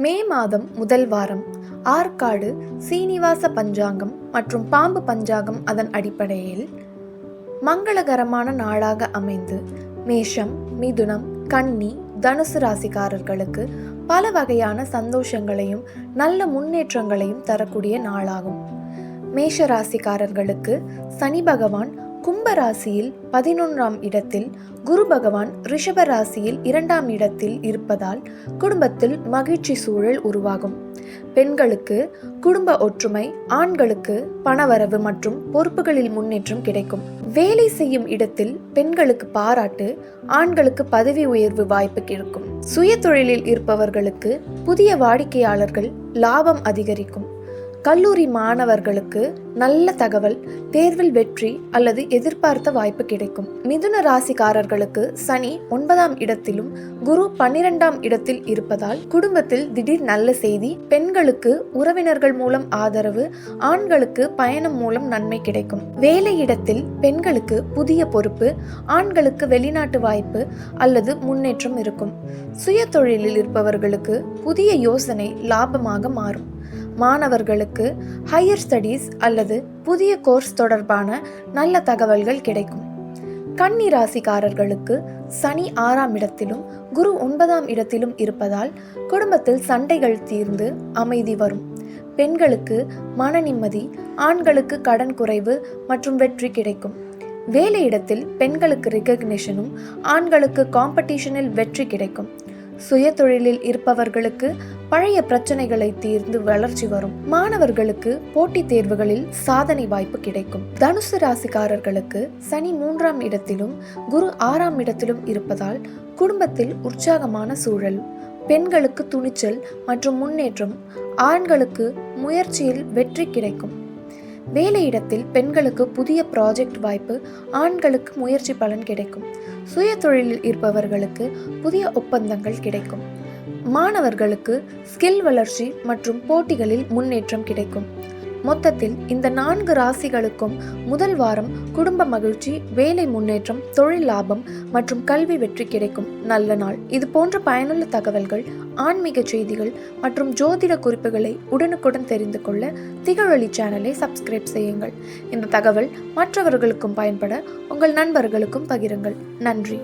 மே மாதம் முதல் வாரம் ஆற்காடு சீனிவாச பஞ்சாங்கம் மற்றும் பாம்பு பஞ்சாங்கம் அதன் அடிப்படையில் மங்களகரமான நாளாக அமைந்து மேஷம், மிதுனம், கன்னி, தனுசு ராசிக்காரர்களுக்கு பல வகையான சந்தோஷங்களையும் நல்ல முன்னேற்றங்களையும் தரக்கூடிய நாளாகும். மேஷ ராசிக்காரர்களுக்கு சனி பகவான் கும்ப ராசியில் 11ஆம் இடத்தில், குரு பகவான் ரிஷப ராசியில் 2ஆம் இடத்தில் இருப்பதால் குடும்பத்தில் மகிழ்ச்சி சூழல் உருவாகும். பெண்களுக்கு குடும்ப ஒற்றுமை, ஆண்களுக்கு பணவரவு மற்றும் பொறுப்புகளில் முன்னேற்றம் கிடைக்கும். வேலை செய்யும் இடத்தில் பெண்களுக்கு பாராட்டு, ஆண்களுக்கு பதவி உயர்வு வாய்ப்பு கிடைக்கும். சுய தொழிலில் இருப்பவர்களுக்கு புதிய வாடிக்கையாளர்கள், லாபம் அதிகரிக்கும். கல்லூரி மாணவர்களுக்கு நல்ல தகவல், தேர்வில் வெற்றி அல்லது எதிர்பார்த்த வாய்ப்பு கிடைக்கும். மிதுன ராசிக்காரர்களுக்கு சனி 9ஆம் இடத்திலும் குரு 12ஆம் இடத்தில் இருப்பதால் குடும்பத்தில் திடீர் நல்ல செய்தி, பெண்களுக்கு உறவினர்கள் மூலம் ஆதரவு, ஆண்களுக்கு பயணம் மூலம் நன்மை கிடைக்கும். வேலையிடத்தில் பெண்களுக்கு புதிய பொறுப்பு, ஆண்களுக்கு வெளிநாட்டு வாய்ப்பு அல்லது முன்னேற்றம் இருக்கும். சுய தொழிலில் இருப்பவர்களுக்கு புதிய யோசனை லாபமாக மாறும். மாணவர்களுக்கு ஹையர் ஸ்டடீஸ் அல்லது புதிய கோர்ஸ் தொடர்பான நல்ல தகவல்கள் கிடைக்கும். கன்னி ராசிக்காரர்களுக்கு சனி 6ஆம் இடத்திலும் குரு 9ஆம் இடத்திலும் இருப்பதால் குடும்பத்தில் சண்டைகள் தீர்ந்து அமைதி வரும். பெண்களுக்கு மன நிம்மதி, ஆண்களுக்கு கடன் குறைவு மற்றும் வெற்றி கிடைக்கும். வேலையிடத்தில் பெண்களுக்கு ரெகக்னிஷனும், ஆண்களுக்கு காம்படிஷனில் வெற்றி கிடைக்கும். சுய தொழிலில் இருப்பவர்களுக்கு பழைய பிரச்சனைகளை தீர்ந்து வளர்ச்சி வரும். மாணவர்களுக்கு போட்டித் தேர்வுகளில் சாதனை வாய்ப்பு கிடைக்கும். தனுசு ராசிக்காரர்களுக்கு சனி 3ஆம் இடத்திலும் குரு 6ஆம் இடத்திலும் இருப்பதால் குடும்பத்தில் உற்சாகமான சூழல். பெண்களுக்கு துணிச்சல் மற்றும் முன்னேற்றம், ஆண்களுக்கு முயற்சியில் வெற்றி கிடைக்கும். வேலையிடத்தில் பெண்களுக்கு புதிய ப்ராஜெக்ட் வாய்ப்பு, ஆண்களுக்கு முயற்சி பலன் கிடைக்கும். சுய தொழிலில் இருப்பவர்களுக்கு புதிய ஒப்பந்தங்கள் கிடைக்கும். மாணவர்களுக்கு ஸ்கில் வளர்ச்சி மற்றும் போட்டிகளில் முன்னேற்றம் கிடைக்கும். மொத்தத்தில் இந்த 4 ராசிகளுக்கும் முதல் வாரம் குடும்ப மகிழ்ச்சி, வேலை முன்னேற்றம், தொழில் லாபம் மற்றும் கல்வி வெற்றி கிடைக்கும் நல்ல நாள். இது போன்ற பயனுள்ள தகவல்கள், ஆன்மீக செய்திகள் மற்றும் ஜோதிட குறிப்புகளை உடனுக்குடன் தெரிந்து கொள்ள திகழொளி சேனலை சப்ஸ்கிரைப் செய்யுங்கள். இந்த தகவல் மற்றவர்களுக்கும் பயன்பட உங்கள் நண்பர்களுக்கும் பகிருங்கள். நன்றி.